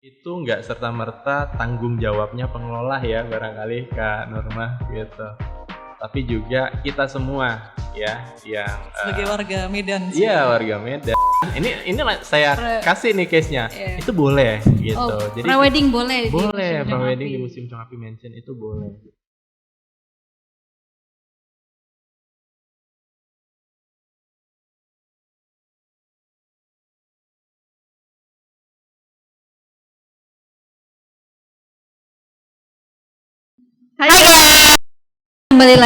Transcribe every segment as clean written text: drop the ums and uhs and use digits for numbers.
Itu nggak serta-merta tanggung jawabnya pengelola ya barangkali Kak Nurma gitu. Tapi juga kita semua ya yang Sebagai warga Medan sih. iya warga Medan. Ini saya kasih nih case-nya. Iya. Itu boleh gitu. Oh, Jadi pre-wedding boleh. boleh Museum pre-wedding Api. di Museum Chong Api Mansion itu boleh. Hai guys, kembali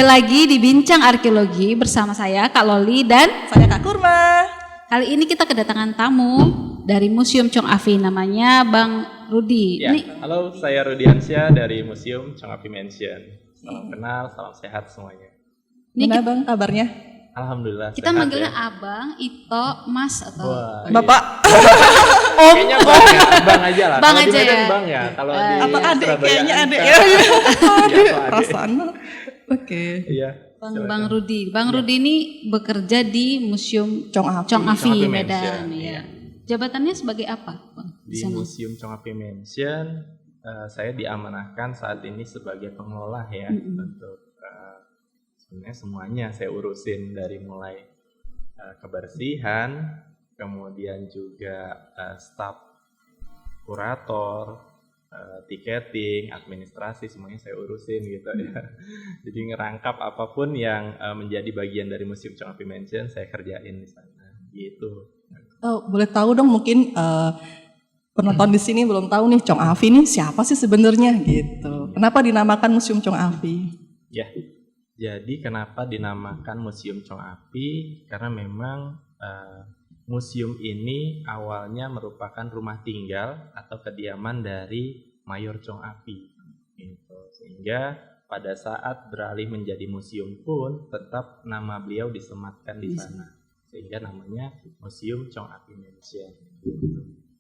lagi di Bincang Arkeologi bersama saya Kak Loli dan Saya Kak Kurma. kali ini kita kedatangan tamu dari Museum Chong Afi, namanya Bang Rudi. Ya, Ini halo saya Rudiansyah dari Museum Chong Api Mansion. Salam kenal, salam sehat semuanya. Gimana Bang kabarnya? Alhamdulillah. kita sehat manggilnya ya. Abang, Ito, Mas atau Wah, Bapak. kayaknya bang ya, bang aja lah. Bang Kalau di aja Medan ya. bang ya. Kalau di Atau adik, Surabaya kayaknya kan adik Kak. ya. Adik, Iya, atau perasaan. Oke. Iya. Bang Rudi. Bang Rudi ini bekerja di Museum Chong Afi. Chong Afi Chong Afi Medan. Mansion, Ya. iya. Jabatannya sebagai apa, Bang? Di sana? Museum Chong Api Mansion, saya diamanahkan saat ini sebagai pengelola ya untuk sebenarnya semuanya saya urusin dari mulai kebersihan, kemudian juga staf kurator, tiketing, administrasi semuanya saya urusin gitu ya. Jadi ngerangkap apapun yang menjadi bagian dari Museum Chong Api Mansion saya kerjain di sana gitu. Oh, boleh tahu dong mungkin penonton di sini belum tahu nih Chong Afi ini siapa sih sebenarnya gitu. Kenapa dinamakan Museum Chong Afi? Ya, jadi kenapa dinamakan Museum Chong Api? Karena memang museum ini awalnya merupakan rumah tinggal atau kediaman dari Mayor Chong Api. Gitu. Sehingga pada saat beralih menjadi museum pun tetap nama beliau disematkan di sana. Sehingga namanya Museum Chong Api Mansion.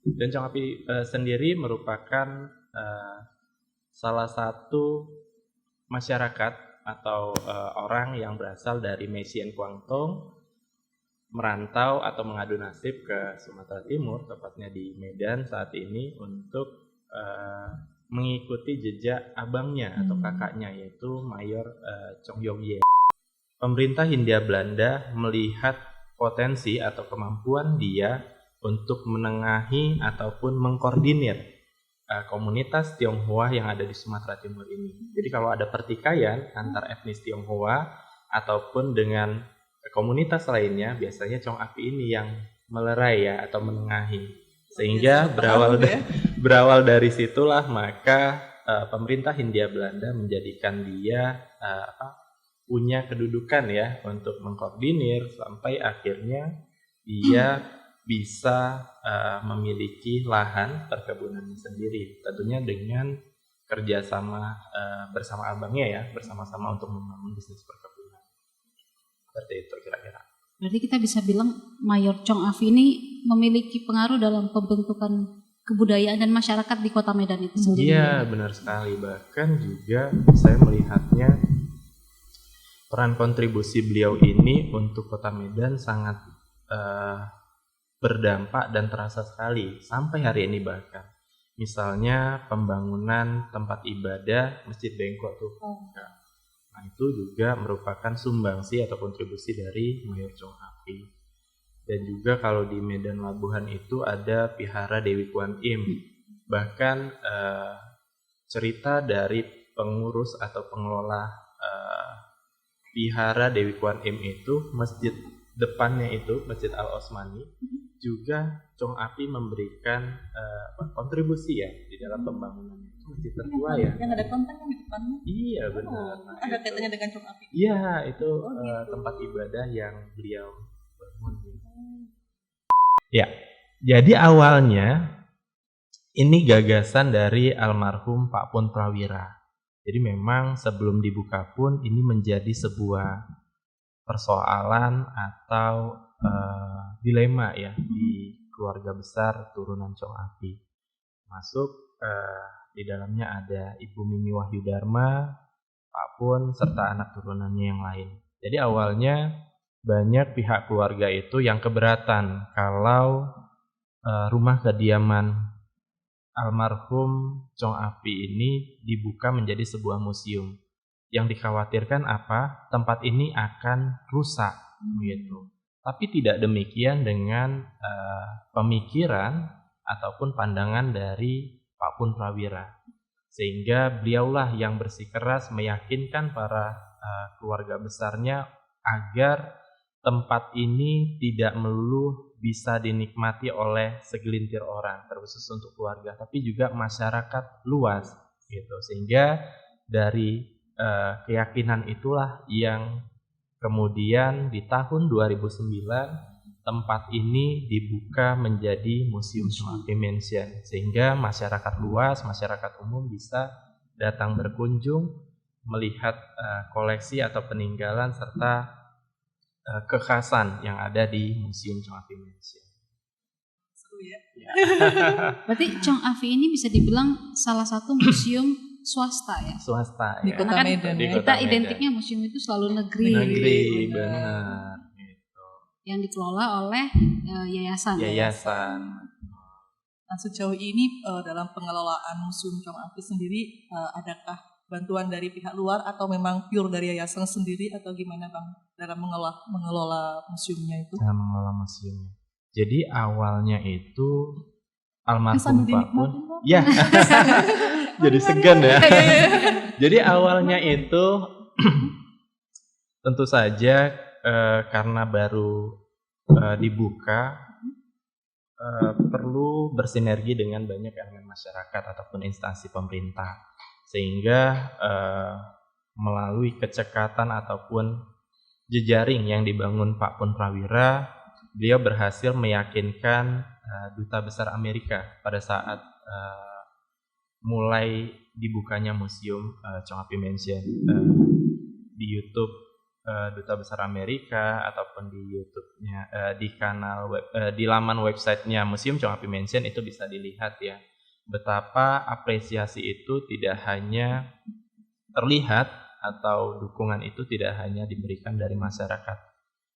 Dan Chong Api sendiri merupakan salah satu masyarakat atau orang yang berasal dari Mesian Guangdong merantau atau mengadu nasib ke Sumatera Timur, tepatnya di Medan saat ini untuk mengikuti jejak abangnya atau kakaknya yaitu Mayor Chong Yong-ye. Pemerintah Hindia Belanda melihat potensi atau kemampuan dia untuk menengahi ataupun mengkoordinir komunitas Tionghoa yang ada di Sumatera Timur ini. Jadi kalau ada pertikaian antar etnis Tionghoa ataupun dengan komunitas lainnya, biasanya Chong Api ini yang melerai ya atau menengahi. Sehingga berawal dari situlah maka pemerintah Hindia Belanda menjadikan dia punya kedudukan ya untuk mengkoordinir sampai akhirnya dia bisa memiliki lahan perkebunannya sendiri, tentunya dengan kerjasama bersama abangnya ya, bersama-sama untuk membangun bisnis perkebunan. Seperti itu kira-kira. Berarti kita bisa bilang Mayor Chong Afi ini memiliki pengaruh dalam pembentukan kebudayaan dan masyarakat di Kota Medan itu sendiri. Iya, benar sekali. Bahkan juga saya melihatnya peran kontribusi beliau ini untuk Kota Medan sangat berdampak dan terasa sekali sampai hari ini bahkan. Misalnya pembangunan tempat ibadah Masjid Bengkok tuh. Nah, itu juga merupakan sumbangsi atau kontribusi dari Mayor Chong Api. Dan juga kalau di Medan Labuhan itu ada Vihara Dewi Kwan Im. Bahkan cerita dari pengurus atau pengelola Vihara Dewi Kwan Im itu, masjid depannya itu Masjid Al Osmani, juga Chong Api memberikan kontribusi ya di dalam pembangunan itu masjid tertua ya. Yang ada konten kan di depannya. Iya benar. Oh, ada kaitannya dengan Chong Afi. Iya itu tempat ibadah yang beliau bangun. Ya, jadi awalnya ini gagasan dari almarhum Pak Pun Prawira. Jadi memang sebelum dibuka pun ini menjadi sebuah persoalan atau dilema ya di keluarga besar turunan Chong Api. Masuk di dalamnya ada Ibu Mimi Wahyu Dharma, Pak Pun serta anak turunannya yang lain. Jadi awalnya banyak pihak keluarga itu yang keberatan kalau rumah kediaman almarhum Chong Afi ini dibuka menjadi sebuah museum. Yang dikhawatirkan apa? Tempat ini akan rusak gitu. Tapi tidak demikian dengan pemikiran ataupun pandangan dari Pak Pun Prawira. Sehingga beliaulah yang bersikeras meyakinkan para keluarga besarnya agar tempat ini tidak melulu bisa dinikmati oleh segelintir orang, terkhusus untuk keluarga, tapi juga masyarakat luas gitu. Sehingga dari keyakinan itulah yang kemudian di tahun 2009 tempat ini dibuka menjadi Museum Chong Afi Mansion, sehingga masyarakat luas, masyarakat umum bisa datang berkunjung, melihat koleksi atau peninggalan serta kekhasan yang ada di Museum Chong Afi Mansion. Seru ya. Berarti Chong Afi ini bisa dibilang salah satu museum swasta ya. Swasta Di ya. Kota Karena kan Medan ya. kita identiknya museum itu selalu negeri. Negeri, Benar. benar. Gitu. Yang dikelola oleh yayasan. Yayasan. Nah, sejauh ini dalam pengelolaan Museum Chong Afi sendiri adakah bantuan dari pihak luar atau memang pure dari yayasan sendiri atau gimana Bang dalam mengelola museumnya itu? Dalam mengelola museumnya. Jadi awalnya itu almarhum Sambil Pak Pun. dinikmatin, Bang. Ya. Jadi segan ya. Jadi awalnya itu tentu saja karena baru dibuka perlu bersinergi dengan banyak elemen masyarakat ataupun instansi pemerintah, sehingga melalui kecekatan ataupun jejaring yang dibangun Pak Pun Prawira, beliau berhasil meyakinkan Duta Besar Amerika pada saat mulai dibukanya Museum Chong Afi Mansion. Di YouTube Duta Besar Amerika ataupun di YouTube-nya di kanal di laman websitenya Museum Chong Afi Mansion itu bisa dilihat ya, betapa apresiasi itu tidak hanya terlihat atau dukungan itu tidak hanya diberikan dari masyarakat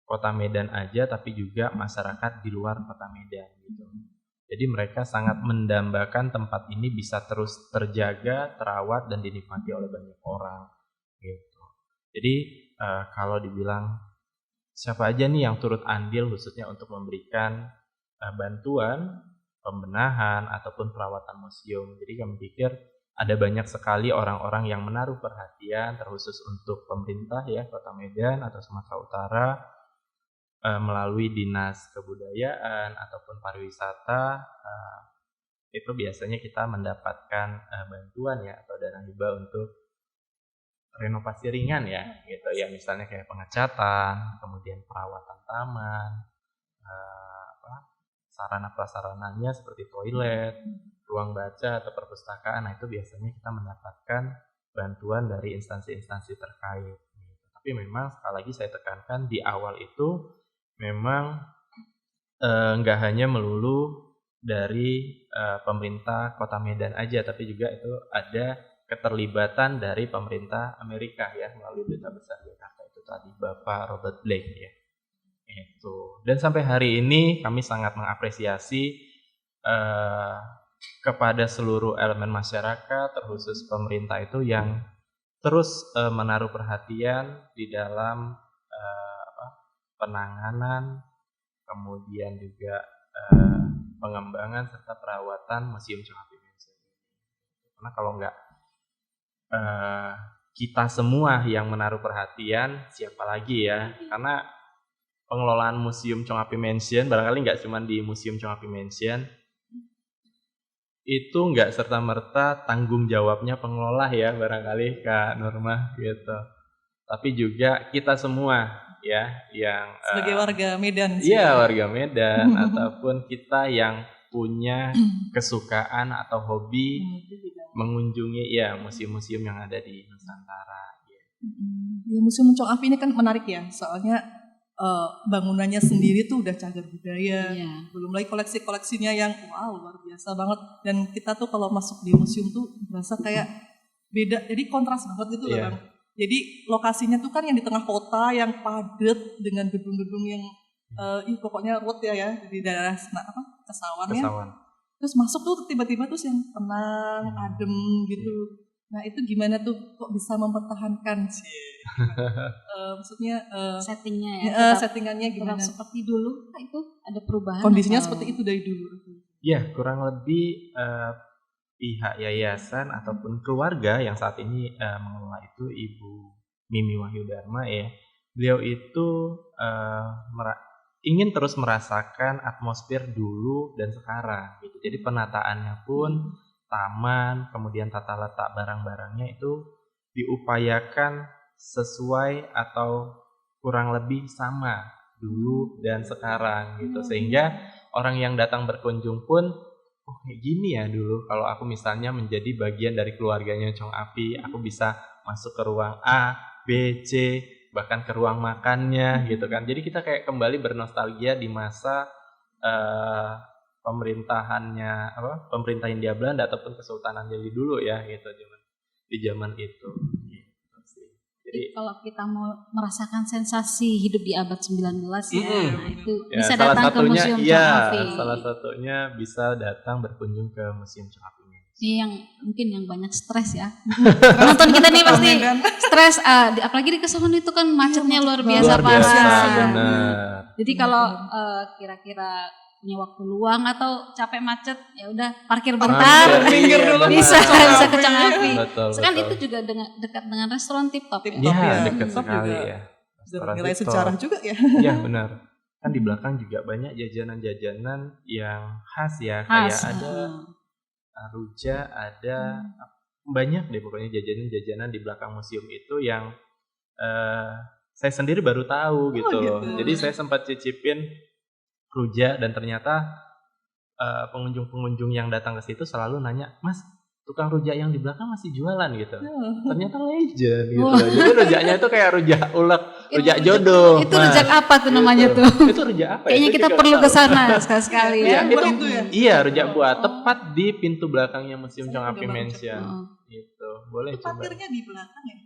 Kota Medan aja, tapi juga masyarakat di luar Kota Medan gitu. Jadi mereka sangat mendambakan tempat ini bisa terus terjaga, terawat dan dinikmati oleh banyak orang gitu. Jadi kalau dibilang siapa aja nih yang turut andil khususnya untuk memberikan bantuan, pembenahan ataupun perawatan museum. Jadi kami pikir ada banyak sekali orang-orang yang menaruh perhatian terkhusus untuk pemerintah ya Kota Medan atau Sumatera Utara melalui Dinas Kebudayaan ataupun Pariwisata. Itu biasanya kita mendapatkan bantuan ya atau dana hibah untuk renovasi ringan ya gitu ya, misalnya kayak pengecatan, kemudian perawatan taman, sarana prasarananya seperti toilet, ruang baca atau perpustakaan. Nah itu biasanya kita mendapatkan bantuan dari instansi-instansi terkait gitu. Tapi memang sekali lagi saya tekankan di awal itu memang nggak hanya melulu dari pemerintah Kota Medan aja, tapi juga itu ada keterlibatan dari pemerintah Amerika ya melalui Duta Besar Jakarta itu tadi Bapak Robert Blake ya. Itu. Dan sampai hari ini kami sangat mengapresiasi kepada seluruh elemen masyarakat terkhusus pemerintah itu yang terus menaruh perhatian di dalam penanganan, kemudian juga pengembangan serta perawatan Museum Chong Afi Mansion. Karena kalau nggak kita semua yang menaruh perhatian, siapa lagi ya? Karena pengelolaan Museum Chong Afi Mansion barangkali nggak cuma di Museum Chong Afi Mansion, itu nggak serta-merta tanggung jawabnya pengelola ya barangkali Kak Nurma gitu. Tapi juga kita semua ya yang sebagai warga Medan sih. Iya, warga Medan ataupun kita yang punya kesukaan atau hobi mengunjungi ya museum-museum yang ada di Nusantara. Ya, Museum Chong Afi ini kan menarik ya, soalnya bangunannya sendiri tuh udah cagar budaya, belum lagi koleksi-koleksinya yang wow luar biasa banget. Dan kita tuh kalau masuk di museum tuh berasa kayak beda, jadi kontras banget gitu loh Bang. Jadi lokasinya tuh kan yang di tengah kota yang padat dengan gedung-gedung yang pokoknya road ya di daerah Kesawan ya. Kesawan. Terus masuk tuh tiba-tiba tuh yang tenang, adem gitu. Nah itu gimana tuh kok bisa mempertahankan sih? Maksudnya settingnya ya, settingannya gimana? Seperti dulu itu ada perubahan? Kondisinya seperti itu dari dulu. Ya kurang lebih pihak yayasan ataupun keluarga yang saat ini mengelola itu Ibu Mimi Wahyu Dharma ya. Beliau itu ingin terus merasakan atmosfer dulu dan sekarang gitu. Jadi penataannya pun taman, kemudian tata letak barang-barangnya itu diupayakan sesuai atau kurang lebih sama dulu dan sekarang gitu. Sehingga orang yang datang berkunjung pun oh kayak gini ya dulu. Kalau aku misalnya menjadi bagian dari keluarganya Chong Afi, aku bisa masuk ke ruang A, B, C, bahkan ke ruang makannya gitu kan. Jadi kita kayak kembali bernostalgia di masa pemerintahan Hindia Belanda ataupun Kesultanan Delhi dulu ya gitu di zaman itu gitu sih. Jadi kalau kita mau merasakan sensasi hidup di abad 19 nah itu ya, bisa datang ke Museum Chong Afi. Salah satunya bisa datang berkunjung ke Museum Chong Afi. Ini yang mungkin yang banyak stres ya. Nonton kita nih pasti stres, apalagi di Kesawan itu kan macetnya luar biasa benar. Jadi kalau kira-kira punya waktu luang atau capek macet ya udah parkir bentar, pinggir dulu bisa ke Chong Afi. Sekarang itu juga dekat dengan restoran Tip Top ya. Iya, dekat sekali ya. Nilai sejarah juga ya. Iya benar. Kan di belakang juga banyak jajanan-jajanan yang khas ya, kayak ada Ruja, ada banyak deh pokoknya jajanan-jajanan di belakang museum itu yang saya sendiri baru tahu gitu. Jadi saya sempat cicipin Ruja dan ternyata pengunjung-pengunjung yang datang ke situ selalu nanya, "Mas, tukang rujak yang di belakang masih jualan gitu." Ternyata legend gitu. Jadi rujaknya itu kayak rujak ulek, rujak jodoh. Itu rujak apa tuh namanya tuh? Itu rujak apa? Kayaknya kita perlu ke sana sekali ya. Iya, rujak buah tepat di pintu belakangnya Museum Chong Afi Mansion. Gitu. Boleh coba. Parkirnya di belakang ya.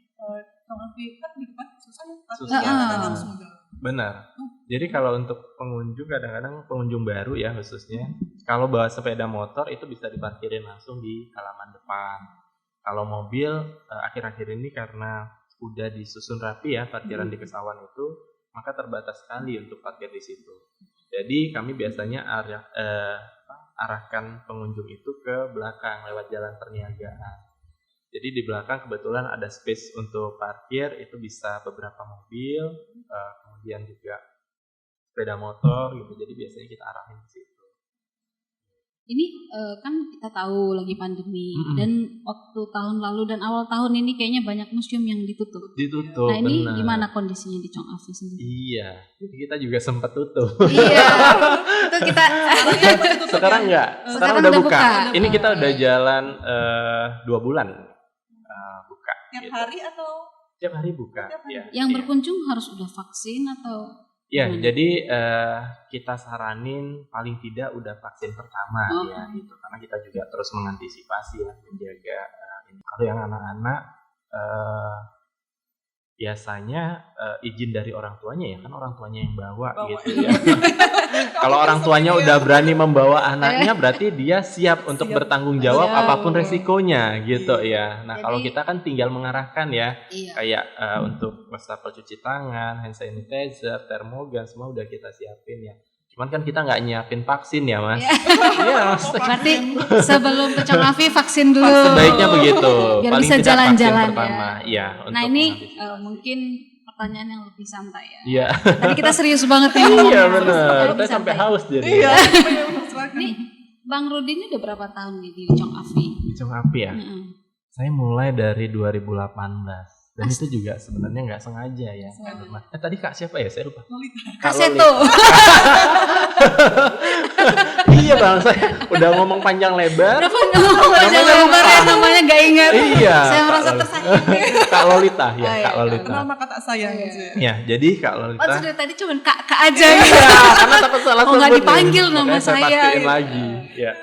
Chong Afi kan di depan susah ya. Susah. Langsung benar. Jadi kalau untuk pengunjung kadang-kadang pengunjung baru ya khususnya, kalau bawa sepeda motor itu bisa diparkirin langsung di halaman depan. Kalau mobil akhir-akhir ini karena udah disusun rapi ya parkiran di Kesawan itu, maka terbatas sekali untuk parkir di situ. Jadi kami biasanya arahkan pengunjung itu ke belakang lewat jalan perniagaan. Jadi di belakang kebetulan ada space untuk parkir, itu bisa beberapa mobil, kemudian juga sepeda motor gitu. Jadi biasanya kita arahin ke situ. Ini kan kita tahu lagi pandemi dan waktu tahun lalu dan awal tahun ini kayaknya banyak museum yang ditutup. Nah ini benar. Gimana kondisinya di Chong Afi sendiri? Iya, jadi kita juga sempat tutup. Iya, itu kita. Sekarang enggak, sekarang udah buka. Ini kita udah jalan 2 bulan buka. Tiap hari atau? Tiap hari buka. Ya, yang berkunjung harus udah vaksin atau? Ya, jadi kita saranin paling tidak udah vaksin pertama ya gitu, karena kita juga terus mengantisipasi ya, menjaga ini. Kalau yang anak-anak biasanya izin dari orang tuanya ya, kan orang tuanya yang bawa gitu ya. Kalau orang tuanya udah berani membawa anaknya, berarti dia siap untuk bertanggung jawab apapun resikonya gitu ya. Nah, kalau kita kan tinggal mengarahkan ya, kayak untuk wastafel cuci tangan, hand sanitizer, termogan, semua udah kita siapin ya. Cuman kan kita nggak nyiapin vaksin ya, Mas. Iya, berarti sebelum ke Chong Afi vaksin dulu. Sebaiknya begitu. Biar paling bisa jalan-jalan ya. Nah ini mungkin pertanyaan yang lebih santai ya. Iya. Tadi kita serius banget ya. Iya benar. Kita sampai haus jadi. Iya. Nih, Bang Rudi ini udah berapa tahun nih di Chong Afi? Di Chong Afi ya. Saya mulai dari 2018. Dan itu juga sebenarnya nggak sengaja ya. Tadi Kak siapa ya? Saya lupa. Kak Seto. Iya Bang, saya udah ngomong panjang lebar. Namanya nggak ingat. Iya. Saya merasa tersayangi. Kak Lolita ya, Kak Lolita. Nama kata sayang gitu ya. Ya, jadi Kak Lolita. Oh, sudah tadi cuma Kak aja. Iya, karena takut salah sebut. Nggak dipanggil nama saya. Pastiin gitu. lagi. Ya.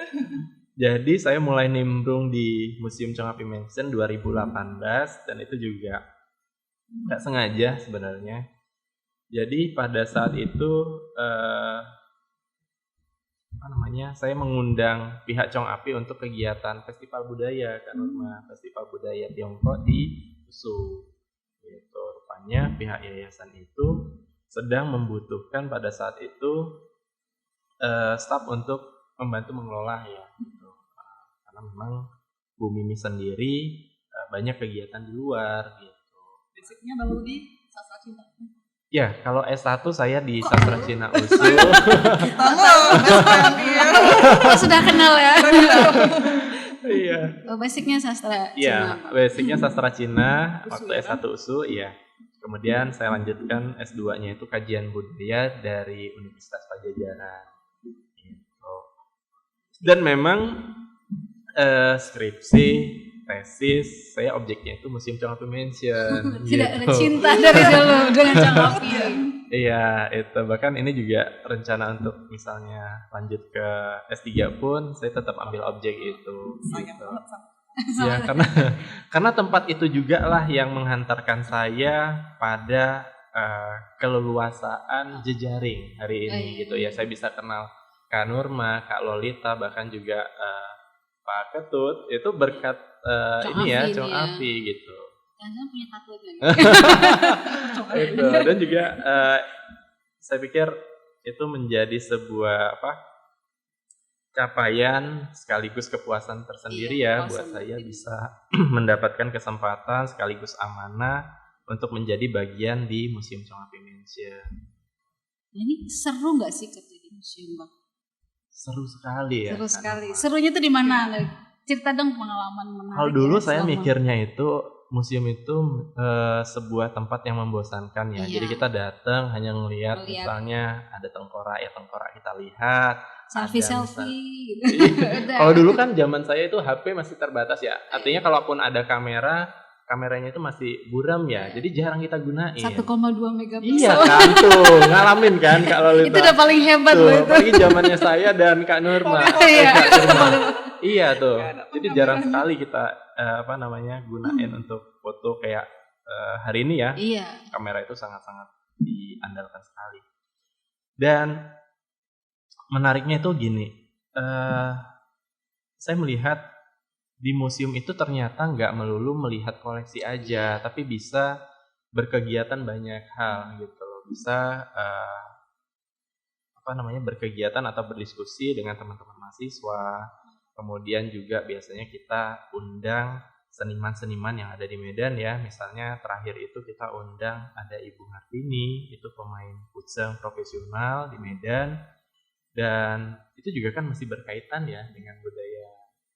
Jadi saya mulai nimbrung di Museum Chong Afi Mansion 2018 dan itu juga nggak sengaja sebenarnya. Jadi pada saat itu saya mengundang pihak Chong Api untuk kegiatan festival budaya kan, festival budaya Tiongkok di USU. Gitu. Rupanya pihak yayasan itu sedang membutuhkan pada saat itu staf untuk membantu mengelola ya. Gitu. Karena memang Bu Mimi sendiri banyak kegiatan di luar gitu. Basicnya baru di sastra Cina. Ya, kalau S1 saya di sastra Cina USU. Sudah kenal ya. Iya. Basicnya sastra Cina. Iya, basicnya sastra Cina waktu S1 USU, iya. Kemudian saya lanjutkan S2-nya itu kajian budaya dari Universitas Padjadjaran. Gitu. Dan memang skripsi, tesis, saya objeknya itu Museum Chong Api Mansion. Tidak ada cinta dari dulu dengan Chong Api. Iya, itu bahkan ini juga rencana untuk misalnya lanjut ke S3 pun saya tetap ambil objek itu. Gitu. Ya, karena tempat itu juga lah yang menghantarkan saya pada keleluasaan jejaring hari ini gitu ya. Saya bisa kenal Kak Nurma, Kak Lolita, bahkan juga Pak Ketut itu berkat Chong Api gitu. Jangan punya tato lagi. Itu. Dan juga saya pikir itu menjadi sebuah capaian sekaligus kepuasan tersendiri ya buat saya bisa mendapatkan kesempatan sekaligus amanah untuk menjadi bagian di Museum Chong Api Mansion. Ini seru nggak sih kerja di museum, Bang? Seru sekali ya. Seru sekali. Serunya tuh di mana? Cerita dong pengalaman menarik. Kalau dulu saya mikirnya itu museum itu sebuah tempat yang membosankan ya. Jadi kita datang hanya ngelihat misalnya ada tengkorak kita lihat. Selfie gitu. Kalau dulu kan zaman saya itu HP masih terbatas ya. Artinya kalaupun ada kameranya itu masih buram ya. Jadi jarang kita gunain. 1,2 megapiksel. Iya kan tuh, ngalamin kan Kak Lolita. Itu udah paling hebat loh itu. Apalagi zamannya saya dan Kak Nurma. Iya tuh. Jadi jarang sekali kita gunain untuk foto kayak hari ini ya. Iya. Kamera itu sangat-sangat diandalkan sekali. Dan menariknya itu gini. Saya melihat di museum itu ternyata nggak melulu melihat koleksi aja, tapi bisa berkegiatan banyak hal gitu. Bisa berkegiatan atau berdiskusi dengan teman-teman mahasiswa. Kemudian juga biasanya kita undang seniman-seniman yang ada di Medan ya. Misalnya terakhir itu kita undang ada Ibu Hartini, itu pemain futsal profesional di Medan. Dan itu juga kan masih berkaitan ya dengan budaya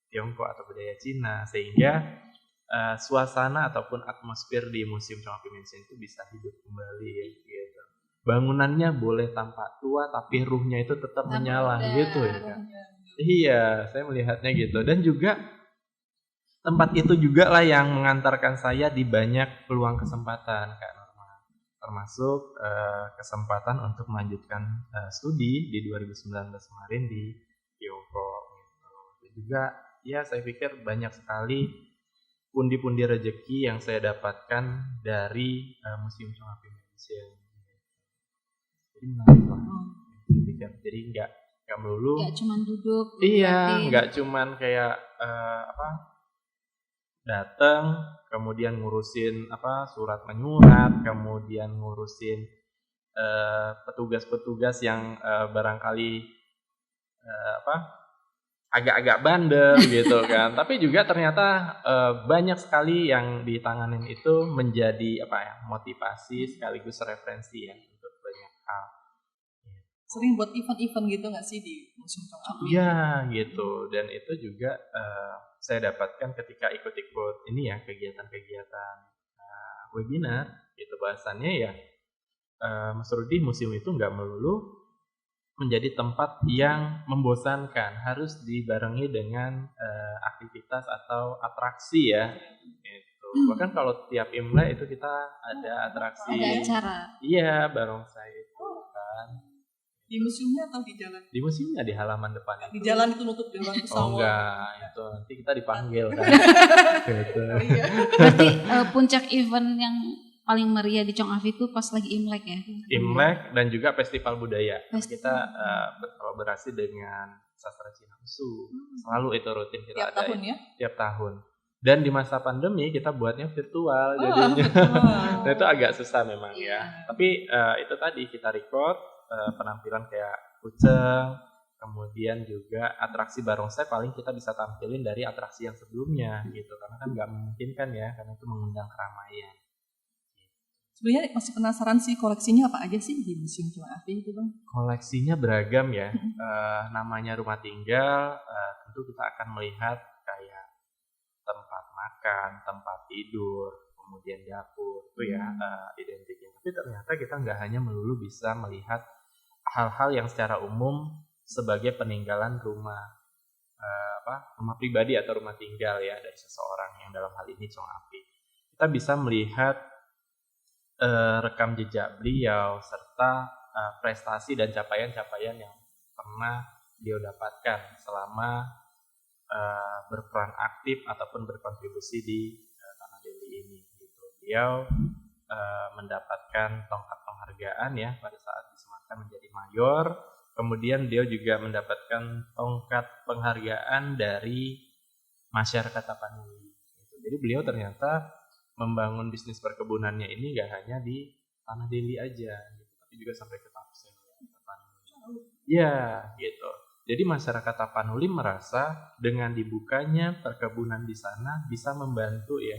Tiongkok atau budaya Cina, sehingga suasana ataupun atmosfer di Museum Chong Api Mansion itu bisa hidup kembali ya, gitu. Bangunannya boleh tampak tua tapi ruhnya itu tetap menyala gitu ya kan. Iya, saya melihatnya gitu. Dan juga tempat itu juga lah yang mengantarkan saya di banyak peluang kesempatan Kak Norma. Termasuk kesempatan untuk melanjutkan studi di 2019 kemarin di Tiongkok gitu. Dan juga ya saya pikir banyak sekali pundi-pundi rezeki yang saya dapatkan dari Museum Chong Api Mansion. Jadi menarik lah. Jadi nggak melulu. Nggak cuma duduk. Iya, nggak cuma kayak datang, kemudian ngurusin surat menyurat, kemudian ngurusin petugas-petugas yang barangkali agak-agak bandel gitu kan. Tapi juga ternyata banyak sekali yang ditanganin itu menjadi motivasi sekaligus referensi ya untuk banyak hal. Sering buat event-event gitu nggak sih di Museum Chong Api? Iya gitu, dan itu juga saya dapatkan ketika ikut-ikut ini ya kegiatan-kegiatan webinar gitu. Bahasannya ya Mas Rudi, museum itu nggak melulu menjadi tempat yang membosankan, harus dibarengi dengan aktivitas atau atraksi ya. Gitu. Bahkan kalau tiap Imlek itu kita ada atraksi. Ada acara. Iya, barongsai itu kan. Di museumnya atau di jalan? Di museumnya, di halaman depan. Di jalan itu nutup dengan pesawat. Oh enggak, itu nanti kita dipanggil kan. Gitu. Berarti puncak event yang paling meriah di Chong Afi itu pas lagi Imlek ya. Imlek dan juga festival budaya. Kita berkolaborasi dengan Sastra Cina Usu. Selalu itu rutin kita tiap tahun ya? Tiap tahun. Dan di masa pandemi kita buatnya virtual jadinya. Nah itu agak susah memang ya. Tapi itu tadi kita record penampilan kayak kucing, kemudian juga atraksi barongsai paling kita bisa tampilin dari atraksi yang sebelumnya gitu. Karena kan nggak memungkinkan ya, karena itu mengundang keramaian. Sebenarnya masih penasaran sih koleksinya apa aja sih di Museum Chong Afi itu Bang? Koleksinya beragam ya. Namanya rumah tinggal, tentu kita akan melihat kayak tempat makan, tempat tidur, kemudian dapur itu ya identiknya. Tapi ternyata kita nggak hanya melulu bisa melihat hal-hal yang secara umum sebagai peninggalan rumah rumah pribadi atau rumah tinggal ya dari seseorang yang dalam hal ini Chong Afi. Kita bisa melihat rekam jejak beliau serta prestasi dan capaian-capaian yang pernah beliau dapatkan selama berperan aktif ataupun berkontribusi di Tanah Deli ini. Gitu. Beliau mendapatkan tongkat penghargaan ya pada saat disematkan menjadi mayor. Kemudian beliau juga mendapatkan tongkat penghargaan dari masyarakat Tapanuli. Gitu. Jadi beliau ternyata membangun bisnis perkebunannya ini gak hanya di Tanah Deli aja, gitu, tapi juga sampai ke Tapsel. Ya, gitu. Jadi masyarakat Tapanuli merasa dengan dibukanya perkebunan di sana bisa membantu ya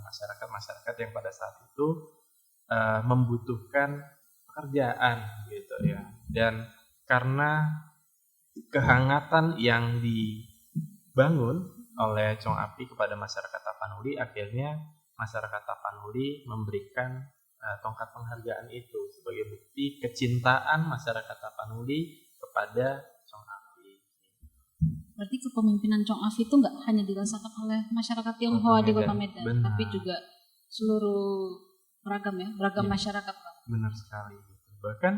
masyarakat-masyarakat yang pada saat itu membutuhkan pekerjaan, gitu ya. Dan karena kehangatan yang dibangun oleh Chong Afi kepada masyarakat Tapanuli, akhirnya masyarakat Tapanuli memberikan tongkat penghargaan itu sebagai bukti kecintaan masyarakat Tapanuli kepada Chong Afi. Berarti kepemimpinan Chong Afi itu nggak hanya dirasakan oleh masyarakat Tionghoa di Kota Medan, tapi juga seluruh beragam masyarakat. Benar sekali. Bahkan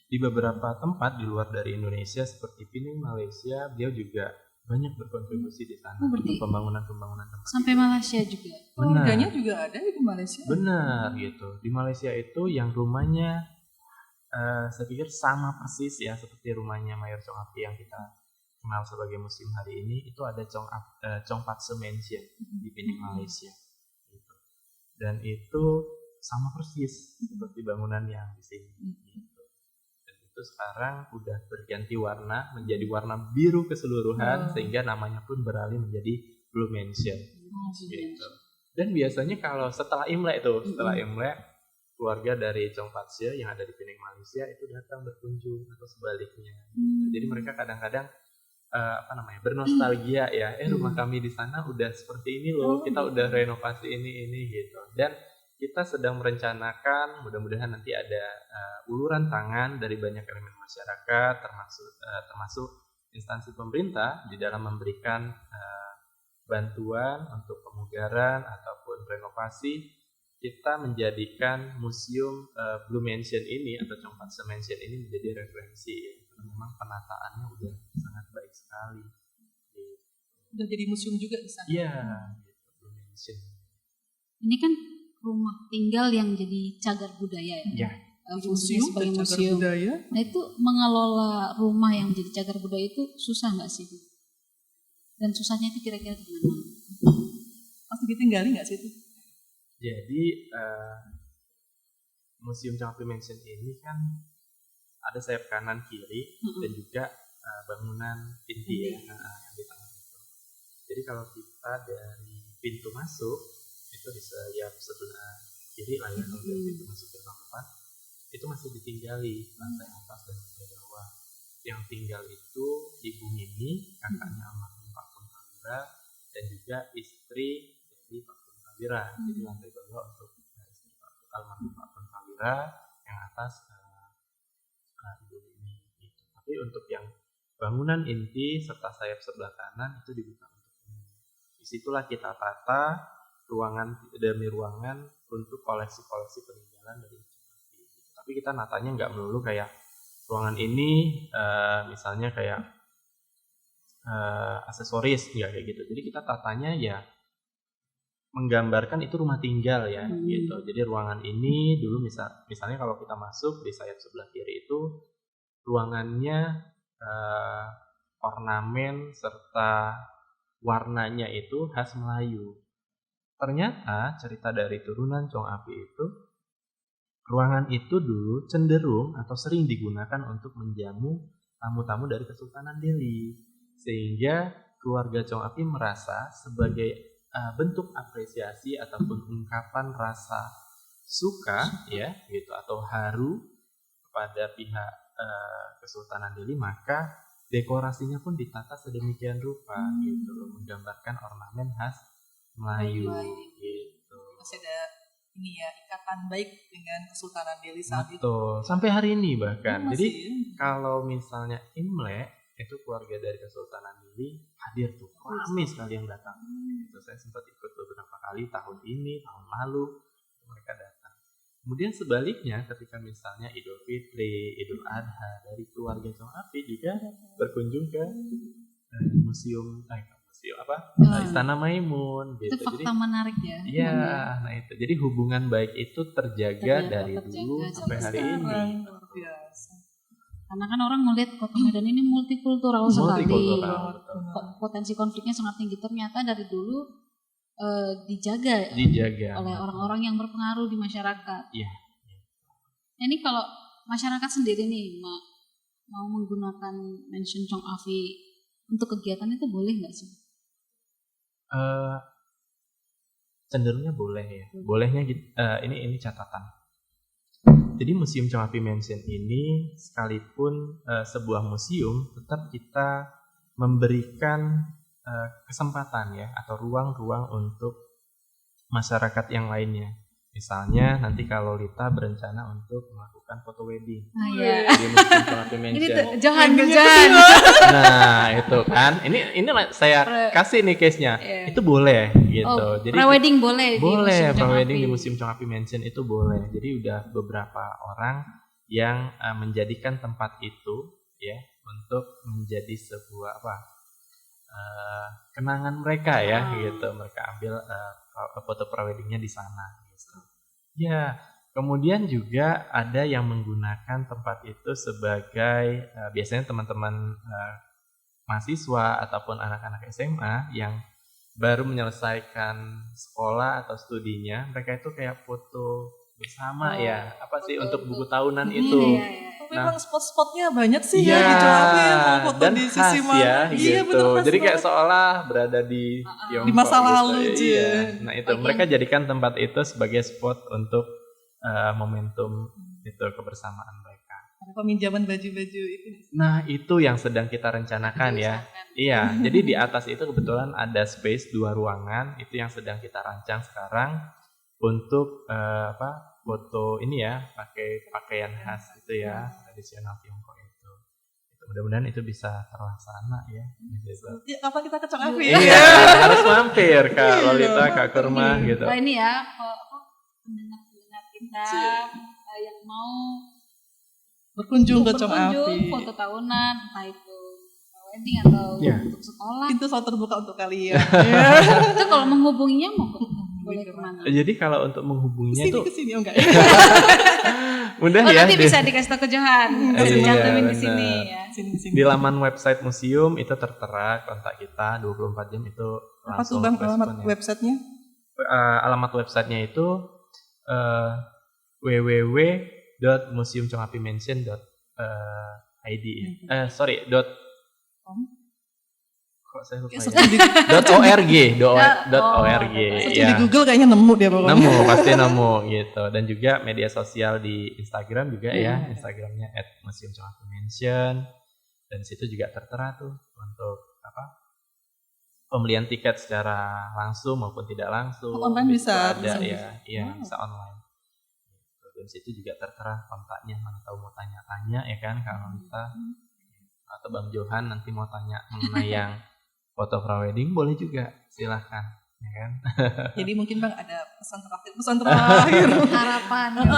di beberapa tempat di luar dari Indonesia seperti Penang, Malaysia, beliau juga banyak berkontribusi di sana untuk pembangunan tempat. Sampai Malaysia juga. Keluarganya juga ada di Malaysia. Benar gitu. Di Malaysia itu yang rumahnya saya pikir sama persis ya seperti rumahnya Mayor Chong Afi yang kita kenal sebagai museum hari ini. Itu ada Chong Pat Se Mansion di Penang, Malaysia. Gitu. Dan itu sama persis seperti bangunan yang di sini. Gitu. Itu sekarang udah berganti warna menjadi warna biru keseluruhan sehingga namanya pun beralih menjadi Blue Mansion. Gitu. Dan biasanya kalau setelah Imlek keluarga dari Chong Pat Se yang ada di Penang, Malaysia itu datang berkunjung atau sebaliknya. Jadi mereka kadang-kadang bernostalgia ya. Rumah kami di sana udah seperti ini loh. Kita udah renovasi ini gitu. Dan kita sedang merencanakan, mudah-mudahan nanti ada uluran tangan dari banyak elemen masyarakat, termasuk instansi pemerintah di dalam memberikan bantuan untuk pemugaran ataupun renovasi. Kita menjadikan museum Blue Mansion ini atau Chong Pat Se Mansion ini menjadi referensi ya. Karena memang penataannya udah sangat baik sekali. Udah jadi museum juga di sana. Iya, Blue Mansion. Ini kan rumah tinggal yang jadi cagar budaya ya. Museum sebagai museum budaya. Nah itu mengelola rumah yang jadi cagar budaya itu susah nggak sih? Dan susahnya itu kira-kira gimana? Pasti ditinggali nggak sih itu? Jadi Museum Chong Afi Mansion ini kan ada sayap kanan kiri dan juga bangunan inti ya yang di tengah itu. Jadi kalau kita dari pintu masuk itu di sayap sebelah kiri lah ya, kalau dari pintu masuk ke depan itu masih ditinggali lantai atas dan lantai bawah. Yang tinggal itu Ibu Mimi, kakaknya almarhum Pak Pun Prawira, dan juga istri dari Pak Pun Prawira. Jadi lantai bawah untuk istri almarhum Pak Pun Prawira, yang atas Ibu Mimi. Gitu. Tapi untuk yang bangunan inti serta sayap sebelah kanan itu dibuka untuk umum. Disitulah kita tata ruangan demi ruangan untuk koleksi-koleksi peninggalan dari Chong Afi. Tapi kita natanya nggak melulu kayak ruangan ini misalnya kayak aksesoris nggak kayak gitu. Jadi kita tatanya ya menggambarkan itu rumah tinggal ya gitu. Jadi ruangan ini dulu misalnya kalau kita masuk di sayap sebelah kiri itu ruangannya ornamen serta warnanya itu khas Melayu. Ternyata cerita dari turunan Chong Api itu ruangan itu dulu cenderung atau sering digunakan untuk menjamu tamu-tamu dari Kesultanan Delhi. Sehingga keluarga Chong Api merasa sebagai bentuk apresiasi ataupun ungkapan rasa suka ya gitu atau haru kepada pihak Kesultanan Delhi, maka dekorasinya pun ditata sedemikian rupa gitu loh, menggambarkan ornamen khas Melayu gitu. Masih ada ini ya, ikatan baik dengan Kesultanan Delhi saat Betul. itu. Sampai hari ini bahkan. Masih, jadi kalau misalnya Imlek itu keluarga dari Kesultanan Delhi hadir tuh, ramai sekali yang datang. Itu saya sempat ikut beberapa kali tahun ini, tahun lalu mereka datang. Kemudian sebaliknya ketika misalnya Idul Fitri, Idul Adha dari keluarga Chong Api juga berkunjung ke museum Istana Maimun gitu. Itu fakta menarik ya. Iya, nah itu. Jadi hubungan baik itu terjaga dari dulu sampai hari ini. Luar biasa. Karena kan orang melihat Kota Medan ini multikultural sekali. Potensi konfliknya sangat tinggi. Ternyata dari dulu dijaga oleh orang-orang yang berpengaruh di masyarakat. Iya. Ini kalau masyarakat sendiri nih mau menggunakan Mansion Chong Afi untuk kegiatan itu boleh nggak sih? Cenderungnya boleh ya. Bolehnya ini catatan. Jadi Museum Chong Api Mansion ini sekalipun sebuah museum, tetap kita memberikan kesempatan ya atau ruang-ruang untuk masyarakat yang lainnya. Misalnya nanti kalau Lita berencana untuk melakukan foto wedding di Museum Chong Api Mansion. Ini jangan. Nah itu kan, ini saya kasih nih case-nya. Itu boleh gitu. Jadi pre-wedding boleh. Boleh pre-wedding di Museum Chong Api Mansion itu boleh. Jadi udah beberapa orang yang menjadikan tempat itu ya untuk menjadi sebuah kenangan mereka ya gitu. Mereka ambil foto pre-weddingnya di sana. Ya, kemudian juga ada yang menggunakan tempat itu sebagai biasanya teman-teman mahasiswa ataupun anak-anak SMA yang baru menyelesaikan sekolah atau studinya, mereka itu kayak foto bersama untuk buku tahunan itu. Tapi memang spot-spotnya banyak sih ya di Chong Api, mau foto dan di sisi mana. Ya, iya, gitu. bener, jadi kayak seolah berada di Tiongkok, di masa lalu gitu. Iya. Nah itu mereka jadikan tempat itu sebagai spot untuk momentum itu kebersamaan mereka. Peminjaman baju-baju itu. Nah itu yang sedang kita rencanakan ya. Iya. Jadi di atas itu kebetulan ada space 2 ruangan, itu yang sedang kita rancang sekarang untuk foto ini ya, pakai pakaian khas itu ya, tradisional Tiongkok itu. Mudah-mudahan itu bisa terlaksana ya. Kapan kita ke Chong Api ya? Iya, harus mampir Kak Lolita, Kak Kurma gitu. Nah ini ya, pendengar kita yang mau berkunjung ke Chong Api, foto tahunan, entah itu wedding atau untuk sekolah. Pintu selalu terbuka untuk kalian. Itu kalau menghubunginya boleh kemana? Jadi kalau untuk menghubunginya tuh kesini enggak? Mudah ya. Nanti bisa dikasih tahu ke Johan. Cantumin di sini ya. Di laman website museum itu tertera kontak kita 24 jam itu langsung. Apa tuh Bang alamat websitenya? Alamat websitenya itu www.museumchongapimansion.id kok saya lupa ya. .org. Di Google kayaknya nemu dia pokoknya. Pasti nemu gitu. Dan juga media sosial di Instagram juga ya. Instagramnya @museumchongapimansion. Dan situ juga tertera tuh untuk pembelian tiket secara langsung maupun tidak langsung. Online bisa ada bisa online. Dan situ juga tertera kontaknya, mana tahu mau tanya-tanya ya kan kalau kita atau Bang Johan nanti mau tanya mengenai yang foto prewedding boleh juga, silahkan ya kan? Jadi mungkin Bang ada pesan terakhir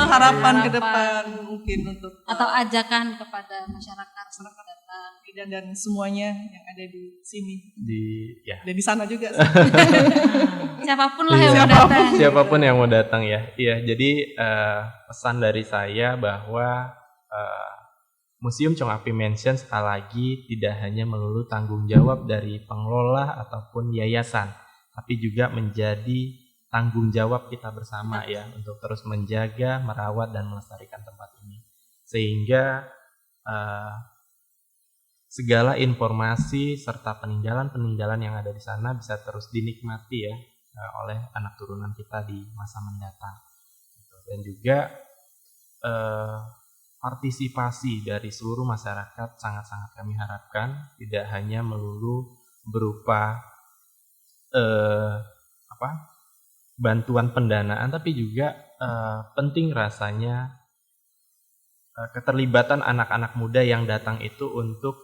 harapan ke depan mungkin untuk atau ajakan kepada masyarakat datang dan semuanya yang ada di sini dan di sana juga siapapun lah yang mau datang. Siapapun yang mau datang ya. Iya, jadi pesan dari saya bahwa Museum Chong Afi Mansion sekali lagi tidak hanya melulu tanggung jawab dari pengelola ataupun yayasan, tapi juga menjadi tanggung jawab kita bersama ya untuk terus menjaga, merawat dan melestarikan tempat ini. Sehingga segala informasi serta peninggalan-peninggalan yang ada di sana bisa terus dinikmati ya oleh anak turunan kita di masa mendatang. Dan juga partisipasi dari seluruh masyarakat sangat-sangat kami harapkan, tidak hanya melulu berupa bantuan pendanaan, tapi juga penting rasanya keterlibatan anak-anak muda yang datang itu untuk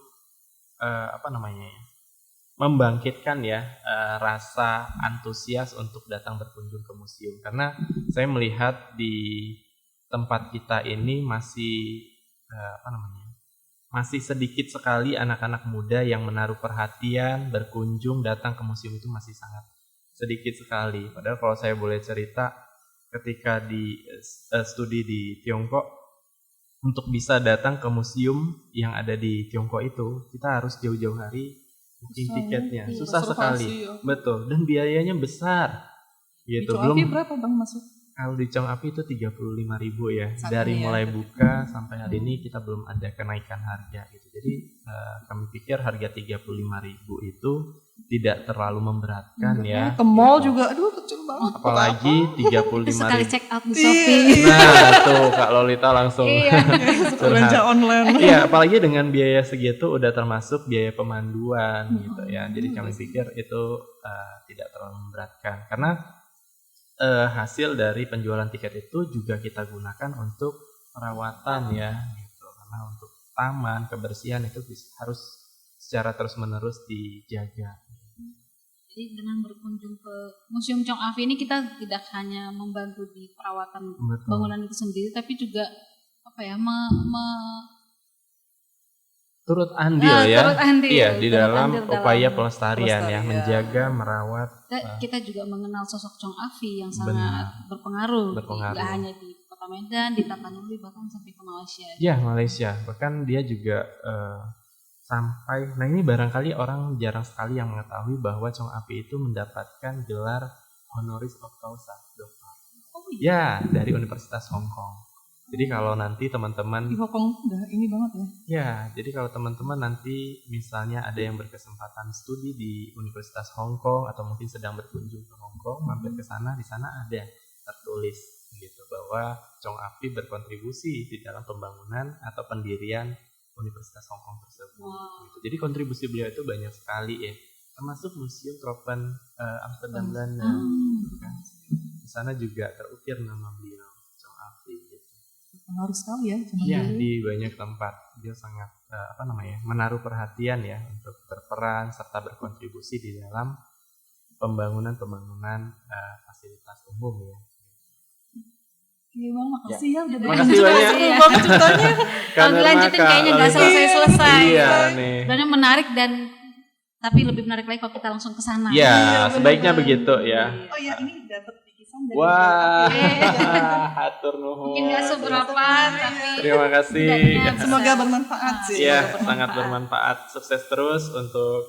membangkitkan ya rasa antusias untuk datang berkunjung ke museum. Karena saya melihat di tempat kita ini masih masih sedikit sekali anak-anak muda yang menaruh perhatian berkunjung datang ke museum, itu masih sangat sedikit sekali. Padahal kalau saya boleh cerita, ketika di studi di Tiongkok, untuk bisa datang ke museum yang ada di Tiongkok itu, kita harus jauh-jauh hari booking tiketnya. Susah sekali. Ya. Betul. Dan biayanya besar. Gitu. Di Chong Afi berapa Bang masuk? Kalau di Chong Afi itu 35.000 ya. Dari mulai buka sampai hari ini kita belum ada kenaikan harga gitu. Jadi kami pikir harga 35.000 itu tidak terlalu memberatkan ya. Ke mall juga kecil banget. Apalagi 35.000. Sekali check out di Shopee. Nah, tuh Kak Lolita langsung belanja online. Iya, apalagi dengan biaya segitu udah termasuk biaya pemanduan gitu ya. Jadi kami pikir itu tidak terlalu memberatkan, karena hasil dari penjualan tiket itu juga kita gunakan untuk perawatan ya gitu. Karena untuk taman, kebersihan itu harus secara terus-menerus dijaga. Jadi dengan berkunjung ke Museum Chong Afi ini kita tidak hanya membantu di perawatan bangunan itu sendiri, tapi juga turut andil di dalam upaya pelestarian ya, menjaga, merawat. Kita juga mengenal sosok Chong Afi yang sangat berpengaruh. Tidak hanya di Kota Medan, di Tapanuli, bahkan sampai ke Malaysia. Ya, Malaysia. Bahkan dia juga sampai, nah ini barangkali orang jarang sekali yang mengetahui bahwa Chong Afi itu mendapatkan gelar honoris causa doktor. Ya, dari Universitas Hong Kong. Jadi kalau nanti teman-teman di Hong Kong udah ini banget ya. Ya, jadi kalau teman-teman nanti misalnya ada yang berkesempatan studi di Universitas Hong Kong atau mungkin sedang berkunjung ke Hong Kong, mampir ke sana, di sana ada tertulis gitu bahwa Chong Afi berkontribusi di dalam pembangunan atau pendirian Universitas Hong Kong tersebut. Gitu. Jadi kontribusi beliau itu banyak sekali ya, termasuk Museum Tropen Amsterdam Belanda. Kan. Di sana juga terukir nama beliau, Chong Afi. Gitu. Pengaruh sekali ya. Iya, di banyak tempat dia sangat menaruh perhatian ya untuk berperan serta berkontribusi di dalam pembangunan fasilitas umum ya. Oke Bang, makasih ya udah makasih banyak ceritanya. Kalau dilanjutin kayaknya nggak selesai. Iya nih. Sebenarnya menarik tapi lebih menarik lagi kalau kita langsung ke sana. Iya, sebaiknya begitu ya. Oh iya, ini dapat bikisan dari wah, hatur nuhun. Mungkin nggak seberapa, tapi terima kasih. Semoga bermanfaat sih. Iya, sangat bermanfaat. Sukses terus untuk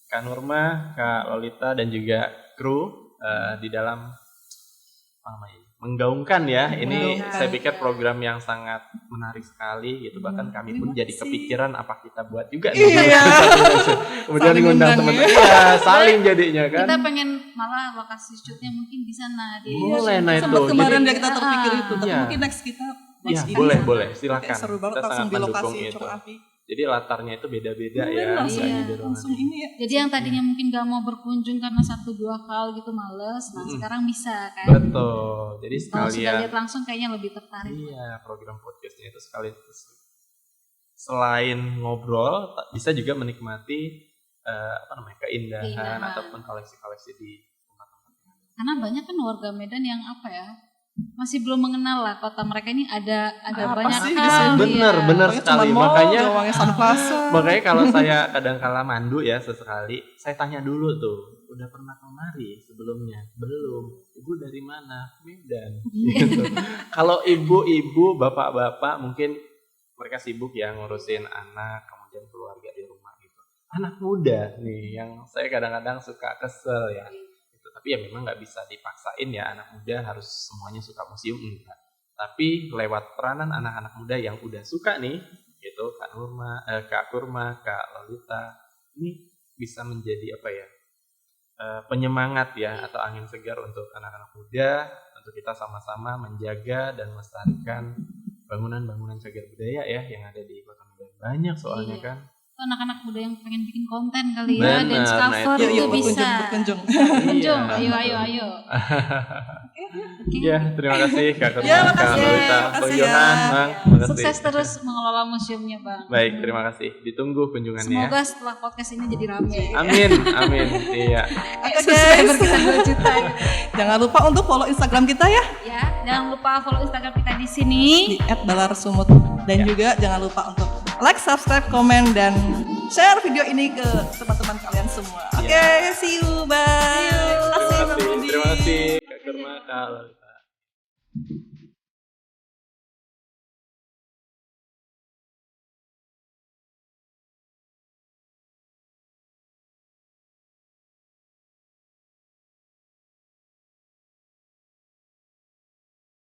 Kak Nurma, Kak Lolita dan juga kru di dalam menggaungkan ya. Ini saya pikir program yang sangat menarik sekali gitu. Bahkan kami pun jadi kepikiran apa kita buat juga nih. Kemudian ngundang teman-teman. Iya, saling jadinya kan. Kita pengen malah lokasi shootnya mungkin di sana. Boleh, nah itu. Sempat kemarin kita terpikir itu, tapi mungkin next kita. Iya, boleh, silakan. Seru banget kita langsung sangat di lokasi mendukung Chong Afi. Jadi latarnya itu beda-beda ya. Langsung ini ya. Jadi yang tadinya mungkin gak mau berkunjung karena 1-2 hal gitu males, nah sekarang bisa kan. Betul. Jadi sekalian. Kalau sudah lihat langsung kayaknya lebih tertarik. Iya, program podcastnya itu sekali selain ngobrol bisa juga menikmati keindahan ataupun koleksi-koleksi di Karena banyak kan warga Medan yang masih belum mengenal lah kota mereka ini ada banyak hal. Benar sekali. Makanya kalau saya kadang kala mandu ya sesekali, saya tanya dulu tuh, udah pernah kemari sebelumnya? Belum. Ibu dari mana? Medan. Gitu. Kalau ibu-ibu, bapak-bapak mungkin mereka sibuk ya ngurusin anak, kemudian keluarga di rumah gitu. Anak muda nih yang saya kadang-kadang suka kesel ya. Tapi ya memang nggak bisa dipaksain ya anak muda harus semuanya suka museum, enggak. Tapi lewat peranan anak-anak muda yang udah suka nih, gitu, Kak Kurma, Kak Lolita, ini bisa menjadi penyemangat ya atau angin segar untuk anak-anak muda, untuk kita sama-sama menjaga dan melestarikan bangunan-bangunan cagar budaya ya yang ada di Kota Medan. Banyak soalnya kan. Anak-anak muda yang pengen bikin konten kali ya, dance cover itu bisa. Berkunjung. Ayo. Ya, terima kasih Kak Kurma, Kak makasih. Lolita, Bang Johan, Bang. Sukses terus mengelola museumnya, Bang. Baik, terima kasih. Ditunggu kunjungannya. Semoga setelah podcast ini jadi rame. Amin. Iya. Oke guys, kita 2 juta. Jangan lupa untuk follow Instagram kita ya. Ya, jangan lupa follow Instagram kita di sini di @balarsumut dan juga jangan lupa untuk like, subscribe, komen dan share video ini ke teman-teman kalian semua. Oke, see you, bye. Terima kasih Kak Kurma, Kak Lolita.